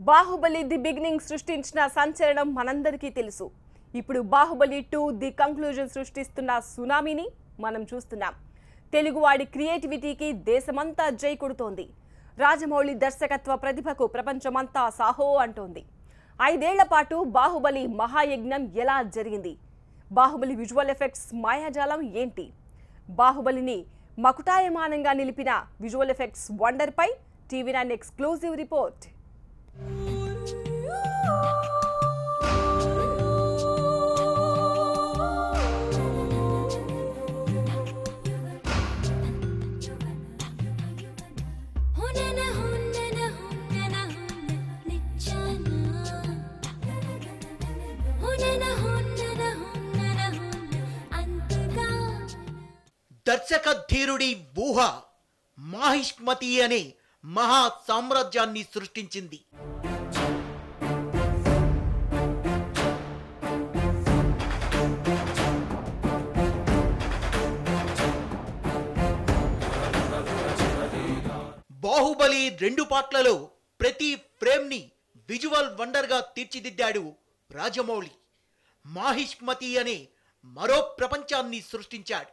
Baahubali the beginning సృష్టించిన సంచలనం మనందరికీ తెలుసు. ఇప్పుడు బాహుబలి 2 ది కంక్లూజన్ సృష్టిస్తున్న సునామీని మనం చూస్తున్నాం. తెలుగువాడి క్రియేటివిటీకి దేశమంతా జై కొడుతోంది. రాజమౌళి దర్శకత్వ ప్రతిభకు ప్రపంచమంతా సాహో అంటోంది. 5 ఏళ్ల పాటు బాహుబలి మహాయజ్ఞం ఎలా జరిగింది? బాహుబలి విజువల్ ఎఫెక్ట్స్ మాయాజాలం ఏంటి? బాహుబలిని మకుటాయమానంగా నిలిపిన విజువల్ ఎఫెక్ట్స్ వండర్ పై టీవీ9 ఎక్స్క్లూజివ్ రిపోర్ట్. దర్శక ధీరుడి ఊహ మాహిష్మతి అనే మహా సామ్రాజ్యాన్ని సృష్టించింది. బాహుబలి 2 పార్ట్లలో ప్రతి ఫ్రేమ్ ని విజువల్ వండర్ గా తీర్చిదిద్దాడు రాజమౌళి. మాహిష్మతి అనే మరో ప్రపంచాన్ని సృష్టించాడు.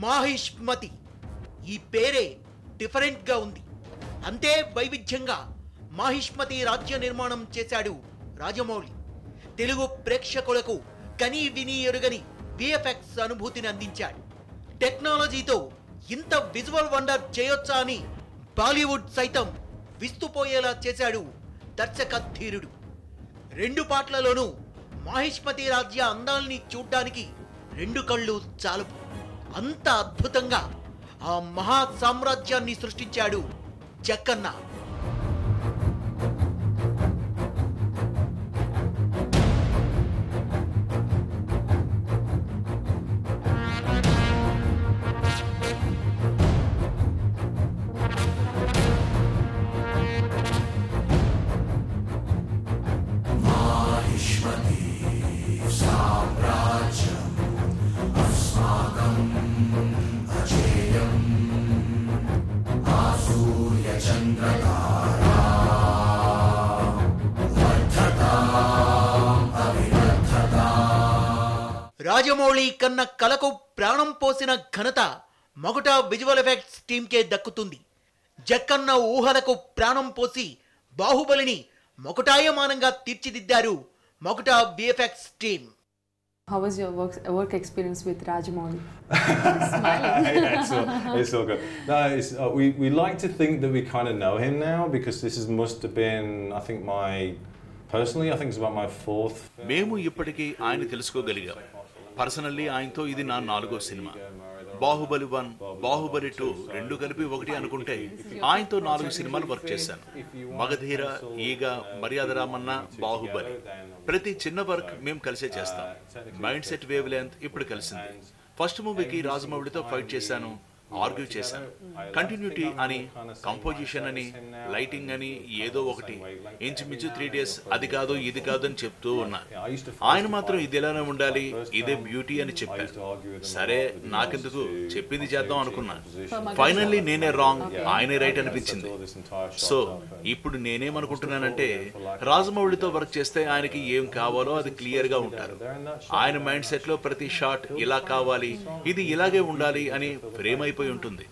మాహిష్మతి ఈ పేరే డిఫరెంట్ గా ఉంది. అంతే వైవిధ్యంగా మాహిష్మతి రాజ్య నిర్మాణం చేశాడు రాజమౌళి. తెలుగు ప్రేక్షకులకు కనీ విని ఎరుగని విఎఫ్ఎక్స్ అనుభూతిని అందించాడు. టెక్నాలజీతో ఇంత విజువల్ వండర్ చేయొచ్చా అని బాలీవుడ్ సైతం విస్తుపోయేలా చేశాడు దర్శక ధీరుడు. 2 పార్ట్లలోనూ మాహిష్మతి రాజ్య అందాల్ని చూడ్డానికి 2 కళ్ళు చాలు. అంత అద్భుతంగా ఆ మహా సామ్రాజ్యాన్ని సృష్టించాడు జక్కన్న. రాజమౌళి కన్న కలకు ప్రాణం పోసిన ఘనత మకుట విజువల్ ఎఫెక్ట్స్ టీంకే దక్కుతుంది. జక్కన్న ఊహలకు ప్రాణం పోసి బాహుబలిని మకుటాయమానంగా తీర్చిదిద్దారు Makuta VFX team. How was your work experience with Rajamouli? It's all good. No, we like to think that we kind of know him now because must have been, I think personally, I think it's about my 4th film. మేము ఇప్పటికీ ఆయన తెలుసుకోగలిగాం. Personally ఆయనతో ఇది నా 4వ cinema. Baahubali 1, Baahubali 2 రెండు కలిపి ఒకటి అనుకుంటే ఆయనతో 4 సినిమాలు వర్క్ చేశాను. మగధీర, ఈగ, మర్యాద రామన్న, బాహుబలి ప్రతి చిన్న వర్క్ మేము కలిసే చేస్తాం. మైండ్ సెట్ వేవ్ లెంత్ ఇప్పుడు కలిసింది. ఫస్ట్ మూవీకి రాజమౌళితో ఫైట్ చేశాను, ఆర్గ్యూ చేశాను. కంటిన్యూటీ అని, కంపోజిషన్ అని, లైటింగ్ అని ఏదో ఒకటి ఇంచుమించు 3 days అది కాదు ఇది కాదు అని చెప్తూ ఉన్నా. ఆయన మాత్రం ఇది ఎలానే ఉండాలి, ఇదే బ్యూటీ అని చెప్పారు. సరే నాకెందుకు, చెప్పింది చేద్దాం అనుకున్నా. ఫైనల్లీ నేనే రాంగ్, ఆయనే రైట్ అనిపించింది. సో ఇప్పుడు నేనేమనుకుంటున్నానంటే రాజమౌళితో వర్క్ చేస్తే ఆయనకి ఏం కావాలో అది క్లియర్ గా ఉంటారు. ఆయన మైండ్ సెట్ లో ప్రతి షాట్ ఇలా కావాలి, ఇది ఇలాగే ఉండాలి అని ఫ్రేమ్ అయిపోయి ఉంటుంది.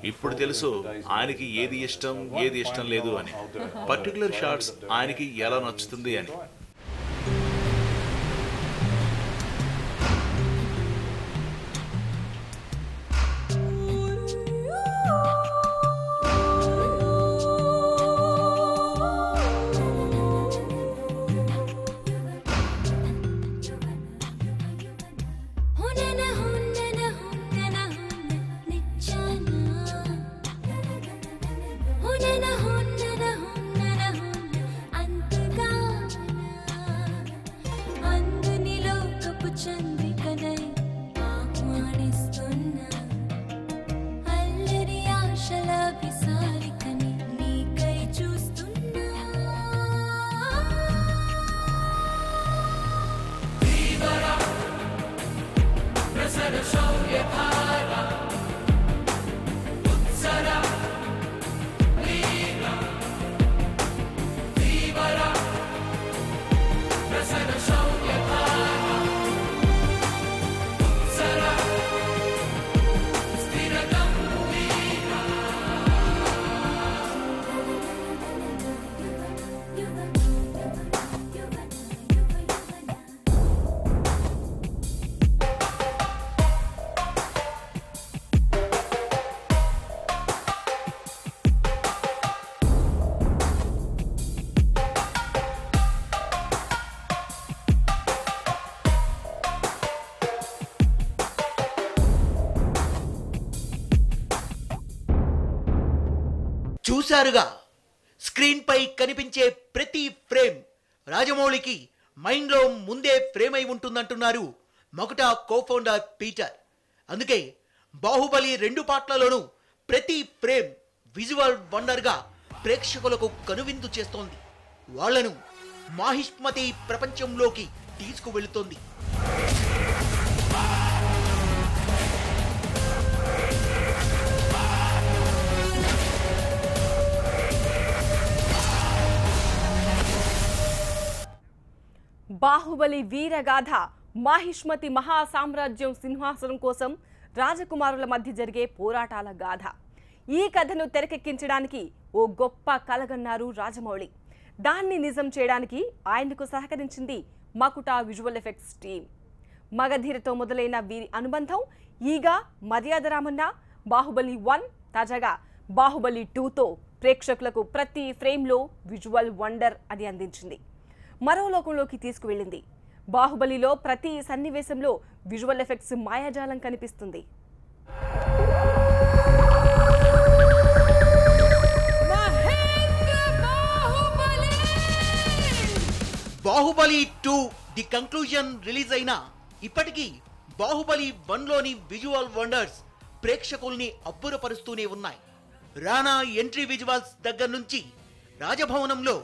ఇప్పుడు తెలుసు ఆయనకి ఏది ఇష్టం ఏది ఇష్టం లేదు అని, పర్టికులర్ షాట్స్ ఆయనకి ఎలా నచ్చుతుంది అని. చూశారుగా, స్క్రీన్ పై కనిపించే ప్రతి ఫ్రేమ్ రాజమౌళికి మైండ్లో ముందే ఫ్రేమ్ అయి ఉంటుందంటున్నారు మకుటా కోఫౌండర్ పీటర్. అందుకే బాహుబలి 2 పార్ట్లలోనూ ప్రతి ఫ్రేమ్ విజువల్ వండర్గా ప్రేక్షకులకు కనువిందు చేస్తోంది. వాళ్లను మాహిష్మతి ప్రపంచంలోకి తీసుకువెళుతోంది. బాహుబలి వీరగాథ మాహిష్మతి మహాసామ్రాజ్యం సింహాసనం కోసం రాజకుమారుల మధ్య జరిగే పోరాటాల గాథ. ఈ కథను తెరకెక్కించడానికి ఓ గొప్ప కలగన్నారు రాజమౌళి. దాన్ని నిజం చేయడానికి ఆయనకు సహకరించింది మకుటా విజువల్ ఎఫెక్ట్స్ టీం. మగధీరతో మొదలైన వీరి అనుబంధం ఈగా మర్యాద రామన్న, బాహుబలి 1, తాజాగా బాహుబలి 2తో ప్రేక్షకులకు ప్రతి ఫ్రేమ్లో విజువల్ వండర్ అని అందించింది. మరో లోకంలోకి తీసుకువెళ్ళింది. బాహుబలిలో ప్రతి సన్నివేశంలో విజువల్ ఎఫెక్ట్స్ మాయాజాలం కనిపిస్తుంది. బాహుబలి 2 ది కంక్లూజన్ రిలీజ్ అయినా ఇప్పటికీ బాహుబలి 1లోని విజువల్ వండర్స్ ప్రేక్షకుల్ని అబ్బురపరుస్తూనే ఉన్నాయి. రానా ఎంట్రీ విజువల్స్ దగ్గర నుంచి రాజభవనంలో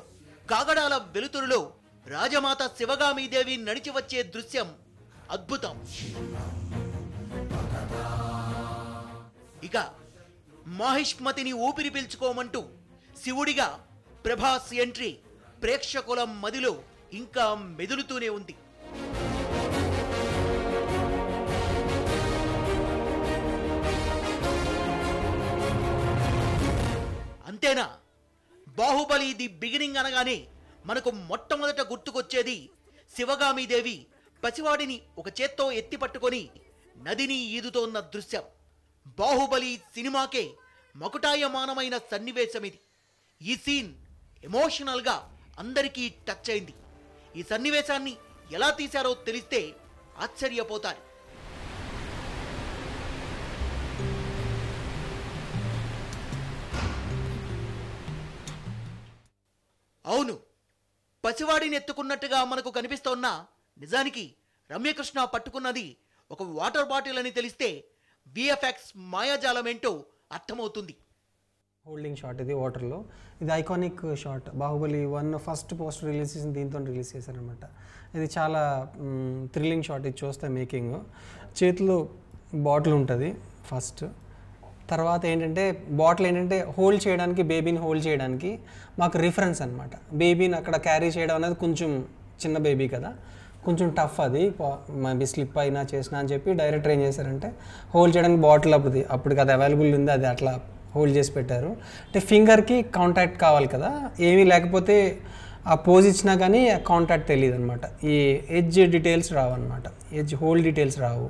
కాగడాల వెలుతురులో రాజమాత శివగామీదేవి నడిచి వచ్చే దృశ్యం అద్భుతం. ఇక మాహిష్మతిని ఊపిరి పీల్చుకోమంటూ శివుడిగా ప్రభాస్ ఎంట్రీ ప్రేక్షకుల మదిలో ఇంకా మెదులుతూనే ఉంది. అంతేనా, బాహుబలి ది బిగినింగ్ అనగానే మనకు మొట్టమొదట గుర్తుకొచ్చేది శివగామీదేవి పసివాడిని ఒక చేత్తో ఎత్తి పట్టుకొని నదిని ఈదుతోన్న దృశ్యం. బాహుబలి సినిమాకే మకుటాయమానమైన సన్నివేశం ఇది. ఈ సీన్ ఎమోషనల్గా అందరికీ టచ్ అయింది. ఈ సన్నివేశాన్ని ఎలా తీశారో తెలిస్తే ఆశ్చర్యపోతారు. అవును, పసివాడిని ఎత్తుకున్నట్టుగా మనకు కనిపిస్తోన్న నిజానికి రమ్యకృష్ణ పట్టుకున్నది ఒక వాటర్ బాటిల్ అని తెలిస్తే విఎఫ్ఎక్స్ మాయాజాలం ఏంటో అర్థమవుతుంది. హోల్డింగ్ షాట్ ఇది వాటర్లో. ఇది iconic shot. Baahubali 1 first poster release చేసిన దీంతో రిలీజ్ చేశారనమాట. ఇది చాలా థ్రిల్లింగ్ షాట్. ఇది చూస్తే మేకింగ్ చేతిలో బాటిల్ ఉంటుంది ఫస్ట్. తర్వాత ఏంటంటే బాటిల్ ఏంటంటే హోల్డ్ చేయడానికి, బేబీని హోల్డ్ చేయడానికి మాకు రిఫరెన్స్ అనమాట. బేబీని అక్కడ క్యారీ చేయడం అనేది కొంచెం చిన్న బేబీ కదా, కొంచెం టఫ్. అది మేబీ స్లిప్ అయినా చేసినా అని చెప్పి డైరెక్టర్ ఏం చేశారంటే హోల్డ్ చేయడానికి బాటిల్ అప్పటికి అది అవైలబుల్ ఉంది, అది అట్లా హోల్డ్ చేసి పెట్టారు. అంటే ఫింగర్కి కాంటాక్ట్ కావాలి కదా, ఏమీ లేకపోతే ఆ పోజ్ ఇచ్చినా కానీ ఆ కాంటాక్ట్ తెలియదు అనమాట. ఈ ఎడ్జ్ డీటెయిల్స్ రావు అనమాట, ఎడ్జ్ హోల్డ్ డీటెయిల్స్ రావు.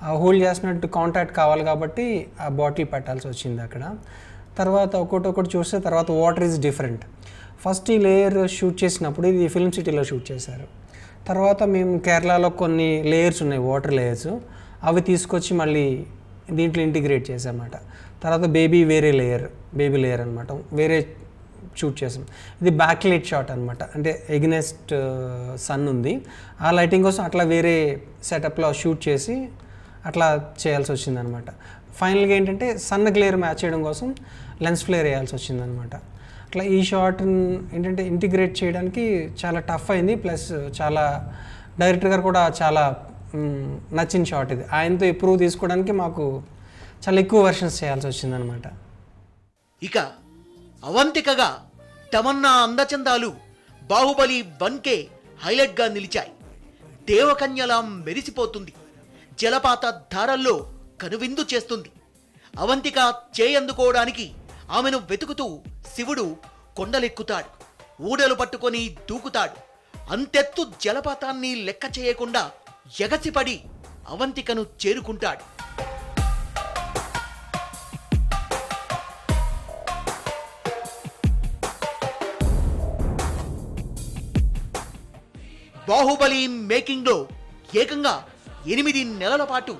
ఆ హోల్డ్ చేసినట్టు కాంటాక్ట్ కావాలి కాబట్టి ఆ బాటిల్ పెట్టాల్సి వచ్చింది అక్కడ. తర్వాత ఒకటి చూస్తే తర్వాత వాటర్ ఈజ్ డిఫరెంట్. ఫస్ట్ ఈ లేయర్ షూట్ చేసినప్పుడు ఇది ఫిల్మ్ సిటీలో షూట్ చేశారు. తర్వాత మేము కేరళలో కొన్ని లేయర్స్ ఉన్నాయి, వాటర్ లేయర్స్, అవి తీసుకొచ్చి మళ్ళీ దీంట్లో ఇంటిగ్రేట్ చేసామన్నమాట. తర్వాత బేబీ లేయర్ అనమాట, వేరే షూట్ చేసాం. ఇది బ్యాక్ లైట్ షాట్ అనమాట, అంటే ఎగ్నెస్ట్ సన్ ఉంది, ఆ లైటింగ్ కోసం అట్లా వేరే సెటప్లో షూట్ చేసి అట్లా చేయాల్సి వచ్చిందనమాట. ఫైనల్గా ఏంటంటే సన్ గ్లేర్ మ్యాచ్ చేయడం కోసం లెన్స్ ఫ్లేర్ వేయాల్సి వచ్చిందనమాట. అట్లా ఈ షాట్ ఏంటంటే ఇంటిగ్రేట్ చేయడానికి చాలా టఫ్ అయింది. ప్లస్ చాలా డైరెక్టర్ గారు కూడా చాలా నచ్చిన షాట్ ఇది. ఆయనతో అప్రూవ్ తీసుకోవడానికి మాకు చాలా ఎక్కువ వర్షన్స్ చేయాల్సి వచ్చిందనమాట. ఇక అవంతికగా తమన్నా అందచందాలు బాహుబలి 1కే హైలైట్గా నిలిచాయి. దేవకన్యలా మెరిసిపోతుంది, జలపాత ధారల్లో కనువిందు చేస్తుంది. అవంతిక చేయందుకోవడానికి ఆమెను వెతుకుతూ శివుడు కొండలెక్కుతాడు, ఊడలు పట్టుకొని దూకుతాడు. అంతెత్తు జలపాతాన్ని లెక్క చేయకుండా ఎగసిపడి అవంతికను చేరుకుంటాడు. బాహుబలి మేకింగ్లో ఏకంగా 8 నెలల పాటు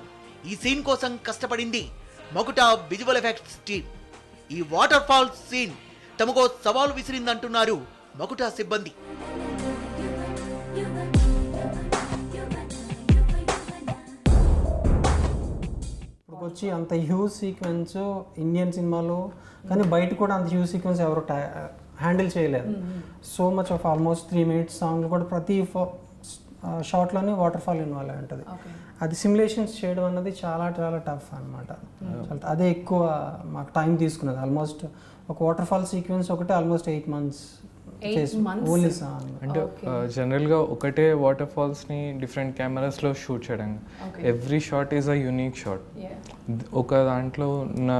ఈ సీన్ కోసం కష్టపడింది మకుటా విజువల్ ఎఫెక్ట్స్ టీమ్. ఈ వాటర్ ఫాల్ సీన్ తమకో సవాలు విసిరిందంటున్నారు మకుటా సిబ్బంది. వచ్చి అంత హ్యూజ్ సీక్వెన్స్ ఇండియన్ సినిమాలో కానీ బయట కూడా అంత హ్యూజ్ సీక్వెన్స్ ఎవరు హ్యాండిల్ చేయలేదు. So much of almost 3 minutes song కూడా ప్రతి షార్ట్లోనే వాటర్ ఫాల్ ఇన్వాల్వ్ అయి ఉంటుంది. అది సిమ్యులేషన్స్ చేయడం అన్నది చాలా చాలా టఫ్ అనమాట. అదే ఎక్కువ మాకు టైం తీసుకున్నది. ఆల్మోస్ట్ ఒక వాటర్ ఫాల్ సీక్వెన్స్ ఒకటే ఆల్మోస్ట్ 8 months ఓన్లీ సాంగ్. అంటే జనరల్గా ఒకటే వాటర్ ఫాల్స్ని డిఫరెంట్ కెమెరాస్లో షూట్ చేయడం. Every shot is a unique shot. ఒక దాంట్లో ఉన్న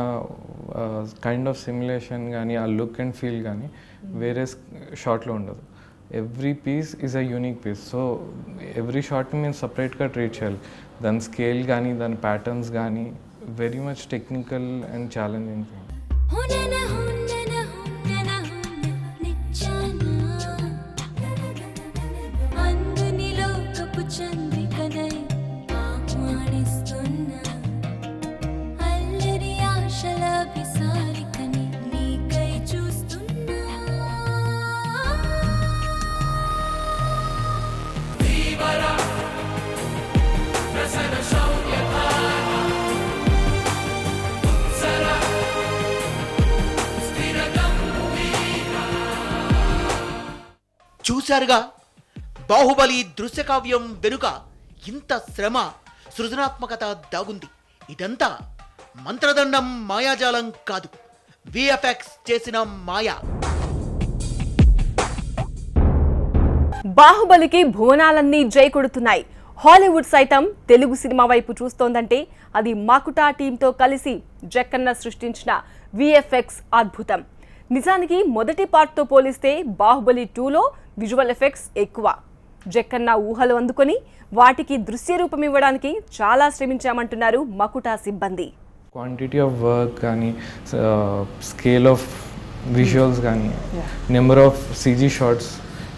కైండ్ ఆఫ్ సిమ్యులేషన్ కానీ ఆ లుక్ అండ్ ఫీల్ కానీ వేరే షాట్లో ఉండదు. Every piece is a unique piece. So every షాట్ని మేము సపరేట్గా ట్రీట్ చేయాలి. దాని స్కేల్ కానీ దాని ప్యాటర్న్స్ కానీ very much technical and challenging thing. చూశారుగా, బాహుబలి దృశ్యకావ్యం వెనుక ఇంత శ్రమ, సృజనాత్మకత దాగుంది. ఇదంతా మంత్రదండం, మాయాజాలం కాదు, విఎఫ్ఎక్స్ చేసిన మాయ. బాహుబలికి భువనాలన్నీ జై కొడుతున్నాయి. హాలీవుడ్ సైతం తెలుగు సినిమా వైపు చూస్తోందంటే అది మకుటా టీంతో కలిసి జక్కన్న సృష్టించిన విఎఫ్ఎక్స్ అద్భుతం. నిజానికి మొదటి పార్ట్తో పోలిస్తే బాహుబలి 2లో విజువల్ ఎఫెక్ట్స్ ఎక్కువ. జక్కన్న ఊహలు అందుకొని వాటికి దృశ్య రూపం ఇవ్వడానికి చాలా శ్రమించామంటున్నారు మకుటా సిబ్బంది. క్వాంటిటీ ఆఫ్ వర్క్ కానీ, స్కేల్ ఆఫ్ విజువల్స్ కానీ, నెంబర్ ఆఫ్ సీజీ షాట్స్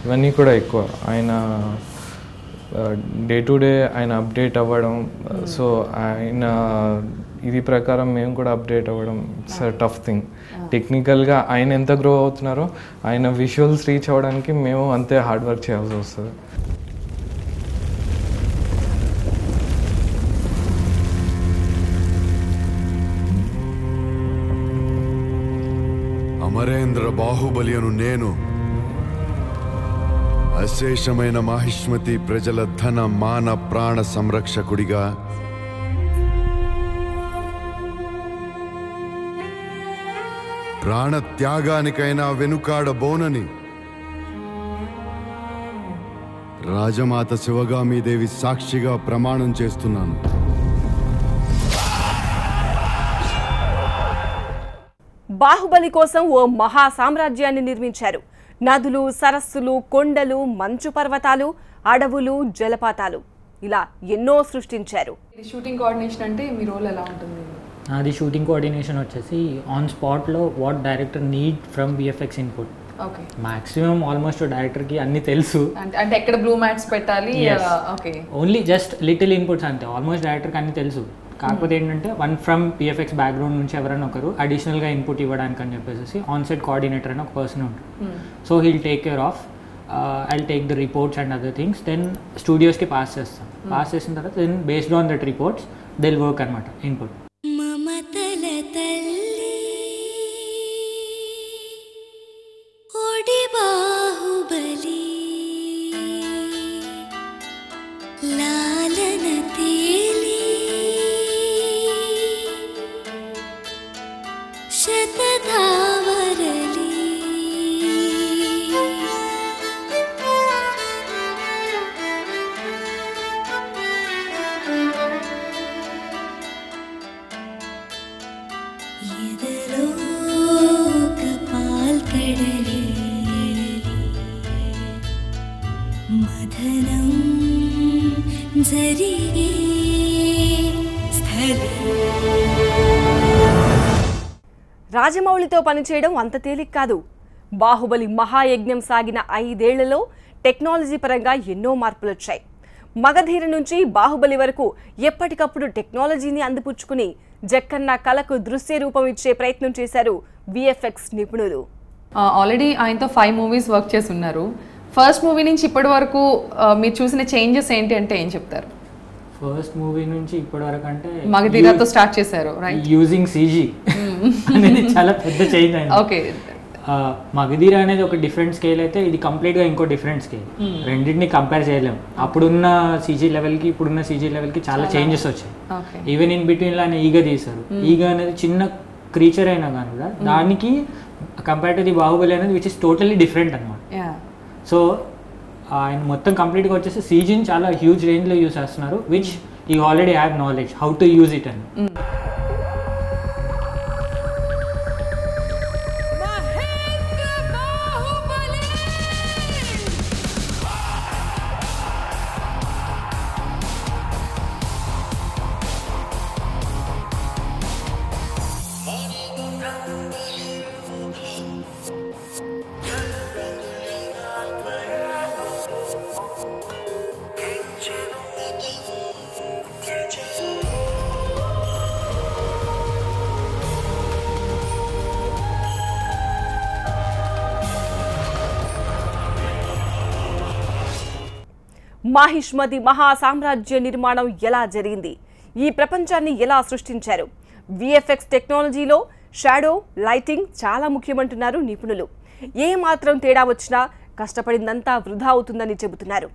ఇవన్నీ కూడా ఎక్కువ. ఆయన డే టు డే ఆయన అప్డేట్ అవ్వడం. సో ఆయన ఇది ప్రకారం మేము కూడా అప్డేట్ అవ్వడం ఇట్స్ అ టఫ్ థింగ్. టెక్నికల్గా ఆయన ఎంత గ్రో అవుతున్నారో ఆయన విజువల్స్ రీచ్ అవ్వడానికి మేము అంతే హార్డ్ వర్క్ చేయాల్సి వస్తుంది. అమరేంద్ర బాహుబలి అను నేను అశేషమైన మాహిష్మతి ప్రజల ధన మాన ప్రాణ సంరక్షకుడిగా ప్రాణ త్యాగానికైనా వెనుకాడబోనని రాజమాత శివగామీదేవి సాక్షిగా ప్రమాణం చేస్తున్నాను. బాహుబలి కోసం ఓ మహా సామ్రాజ్యాన్ని నిర్మించారు. నదులు, సరస్సులు, కొండలు, మంచు పర్వతాలు, అడవులు, జలపాతాలు, ఇలా ఎన్నో సృష్టించారు. షూటింగ్ కోఆర్డినేషన్ అంటే మీ రోల్ ఎలా ఉంటుంది? అది షూటింగ్ కోఆర్డినేషన్ వచ్చేసి ఆన్ స్పాట్లో what director need from VFX input. Okay, maximum almost డైరెక్టర్కి అన్నీ తెలుసు. అంటే ఎక్కడ బ్లూ మ్యాట్స్ పెట్టాలి, okay, only just little inputs అంతే. ఆల్మోస్ట్ డైరెక్టర్కి అన్నీ తెలుసు. కాకపోతే ఏంటంటే వన్ ఫ్రమ్ విఎఫ్ఎక్స్ బ్యాక్గ్రౌండ్ నుంచి ఎవరైనా ఒకరు అడిషనల్గా ఇన్పుట్ ఇవ్వడానికి అని చెప్పేసి ఆన్ సెట్ కోఆర్డినేటర్ అని ఒక పర్సన్ ఉంటారు. So he'll take care of, I'll take the reports and other things. Then స్టూడియోస్కి పాస్ చేస్తాం. పాస్ చేసిన తర్వాత then based on that reports they'll work అనమాట ఇన్పుట్. రాజమౌళితో పనిచేయడం అంత తేలిక కాదు. బాహుబలి మహాయజ్ఞం సాగిన 5 ఏళ్లలో టెక్నాలజీ పరంగా ఎన్నో మార్పులు వచ్చాయి. మగధీర నుంచి బాహుబలి వరకు ఎప్పటికప్పుడు టెక్నాలజీని అందిపుచ్చుకుని జక్కన్న కళకు దృశ్య రూపం ఇచ్చే ప్రయత్నం చేశారు విఎఫ్ఎక్స్ నిపుణులు. ఆల్రెడీ ఆయనతో 5 మూవీస్ వర్క్ చేసి ఉన్నారు. ఫస్ట్ మూవీ నుంచి ఇప్పటి వరకు మీరు చూసిన చేంజెస్ ఏంటి అంటే ఏం చెప్తారు? ఫస్ట్ మూవీ నుంచి ఇప్పటి వరకు అంటే మగధీరాతో స్టార్ట్ చేశారు, రైట్? యూజింగ్ సీజీ అనేది చాలా పెద్ద చేంజ్ అయింది. ఓకే, మగధీర అనేది ఒక డిఫరెంట్ స్కేల్ అయితే ఇది కంప్లీట్గా ఇంకో డిఫరెంట్ స్కేల్. రెండింటిని కంపేర్ చేయలేము. అప్పుడున్న సీజీ లెవెల్కి ఇప్పుడున్న సీజీ లెవెల్కి చాలా చేంజెస్ వచ్చాయి. ఈవెన్ ఇన్ బిట్వీన్లో ఆయన ఈగ తీశారు. ఈగ అనేది చిన్న క్రీచర్ అయినా కానీ కూడా దానికి కంపేర్ టు ది బాహుబలి అనేది విచ్ ఇస్ టోటలీ డిఫరెంట్ అనమాట. సో ఆయన మొత్తం కంప్లీట్గా వచ్చేసి సీజీని చాలా హ్యూజ్ రేంజ్లో యూజ్ చేస్తున్నారు, which you already have knowledge how to use it అని. మాహిష్మతి మహా సామ్రాజ్య నిర్మాణం ఎలా జరిగింది? ఈ ప్రపంచాన్ని ఎలా సృష్టించారు? విఎఫ్ఎక్స్ టెక్నాలజీలో షాడో, లైటింగ్ చాలా ముఖ్యమంటున్నారు నిపుణులు. ఏ మాత్రం తేడా వచ్చినా కష్టపడిందంతా వృధా అవుతుందని చెబుతున్నారు.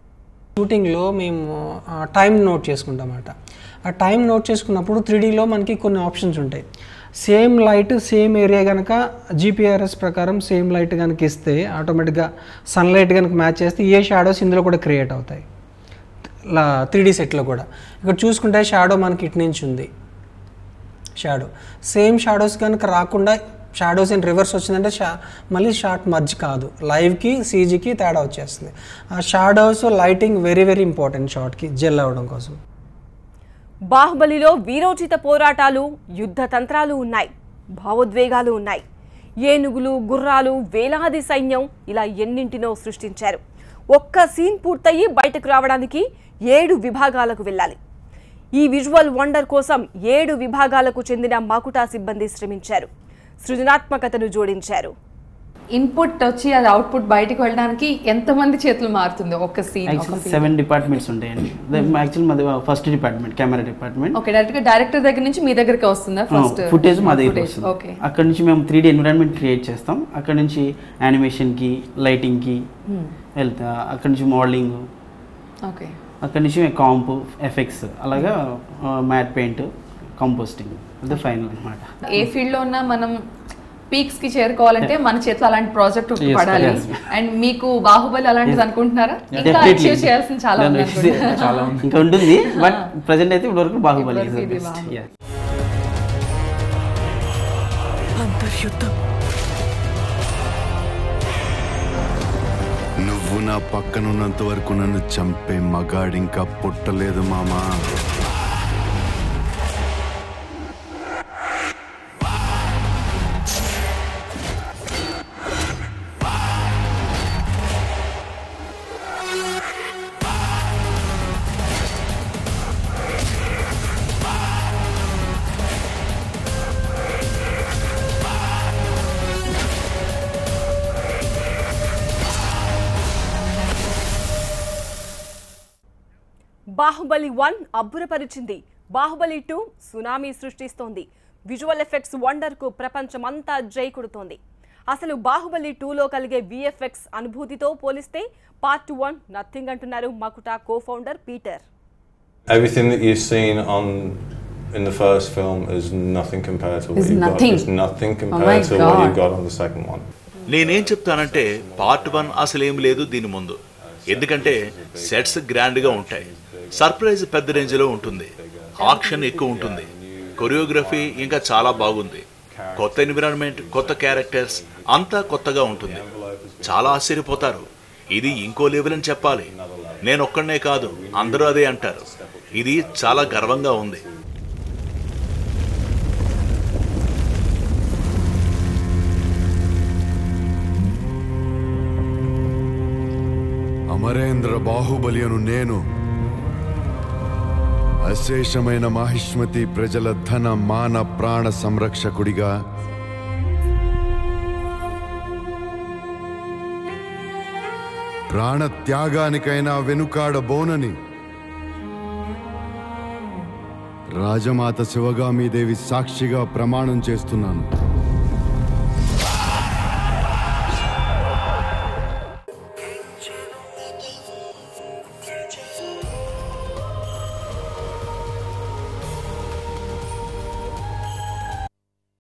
షూటింగ్లో మేము టైం నోట్ చేసుకుంటామన్నమాట. ఆ టైం నోట్ చేసుకున్నప్పుడు 3Dలో మనకి కొన్ని ఆప్షన్స్ ఉంటాయి. సేమ్ లైట్ సేమ్ ఏరియా కనుక జీపీఆర్ఎస్ ప్రకారం సేమ్ లైట్ కనుక ఇస్తే ఆటోమేటిక్గా సన్లైట్ కనుక మ్యాచ్ చేస్తే ఏ షాడోస్ ఇందులో కూడా క్రియేట్ అవుతాయి 3D సెట్లో కూడా. ఇక్కడ చూసుకుంటే షాడో మనకి ఇటు నుంచి ఉంది. షాడో సేమ్ షాడోస్ కనుక రాకుండా షాడోస్ ఇన్ రివర్స్ వచ్చిందంటే మళ్ళీ షార్ట్ మర్జ్ కాదు, లైవ్కి సీజీకి తేడా వచ్చేస్తుంది. ఆ shadows lighting very very important షార్ట్కి జెల్ అవ్వడం కోసం. బాహుబలిలో వీరోచిత పోరాటాలు, యుద్ధ తంత్రాలు ఉన్నాయి, భావోద్వేగాలు ఉన్నాయి. ఏనుగులు, గుర్రాలు, వేలాది సైన్యం ఇలా ఎన్నింటినో సృష్టించారు. ఒక్క సీన్ పూర్తయి బయటకు రావడానికి 7 విభాగాలకు వెళ్ళాలి. ఈ విజువల్ వండర్ కోసం 7 విభాగాలకు చెందిన మకుటా సిబ్బంది శ్రమించారు, సృజనాత్మకతను జోడించారు. ఇన్పుట్ వచ్చి అది అవుట్పుట్ బయటకు వెళ్ళడానికి ఎంతమంది చేతులు మారుతుంది ఒక సీన్? 7 డిపార్ట్మెంట్స్ ఉంటాయండి. యాక్చువల్ మాది first department camera department. Okay, direct గా డైరెక్టర్ దగ్గర నుంచి మీ దగ్గరికి వస్తుందా? ఫస్ట్ ఫుటేజ్ మా దగ్గర వస్తుంది. ఓకే, అక్కడ నుంచి మేము 3D ఎన్విరాన్మెంట్ క్రియేట్ చేస్తాం. అక్కడ నుంచి యానిమేషన్ కి, లైటింగ్ కి వెళ్తా. అక్కడ నుంచి మోడలింగ్, ఓకే, అక్కడ నుంచి కాంప్, ఎఫెక్ట్స్, అలాగా మ్యాట్ పెయింట్, కంపోస్టింగ్, అది ఫైనల్ అన్నమాట. ఏ ఫీల్డ్ లో ఉన్నా మనం పీక్స్ కి చేరుకోవాలంటే మన చేతిలో అలాంటి ప్రాజెక్ట్ పడాలి. అండ్ మీకు బాహుబలి అలాంటిది అనుకుంటున్నారా? ఇంకా అచీవ్ చేయాల్సిన చాలా ఉంది. ఇంకా ఉంటుంది, బట్ ప్రెజెంట్ అయితే ఇప్పటివరకు బాహుబలి. నువ్వు నా పక్కనున్నంత వరకు నన్ను చంపే మగాడింకా పుట్టలేదు మామా. బాహుబలి 1 అబ్బురపరిచింది. బాహుబలి 2 సునామీ సృష్టిస్తోంది. విజువల్ ఎఫెక్ట్స్ వండర్కు ప్రపంచమంతా జై కొడుతోంది. అసలు బాహుబలి 2లో కలిగే విఎఫ్ఎక్స్ అనుభూతితో పోలిస్తే పార్ట్ 1 నథింగ్ అంటున్నారు Makuta co-founder Peter. Everything that you've seen in the first film is nothing compared to what you've got. It's nothing compared to what you got on the second one. నేనేం చెప్తానంటే part 1 అసలేం లేదు దీని ముందు. ఎందుకంటే sets గ్రాండ్గా ఉంటాయి, సర్ప్రైజ్ పెద్ద రేంజ్లో ఉంటుంది, యాక్షన్ ఎక్కువ ఉంటుంది, కొరియోగ్రఫీ ఇంకా చాలా బాగుంది, కొత్త ఎన్విరాన్మెంట్, కొత్త క్యారెక్టర్స్, అంతా కొత్తగా ఉంటుంది. చాలా ఆశ్చర్యపోతారు. ఇది ఇంకో లెవెల్ అని చెప్పాలి. నేను ఒక్కడనే కాదు, అందరూ అదే అంటారు. ఇది చాలా గర్వంగా ఉంది. అమరేంద్ర బాహుబలి అను నేను అశేషమైన మాహిష్మతి ప్రజల ధన మాన ప్రాణ సంరక్షకుడిగా ప్రాణ త్యాగానికైనా వెనుకాడబోనని రాజమాత శివగామీదేవి సాక్షిగా ప్రమాణం చేస్తున్నాను.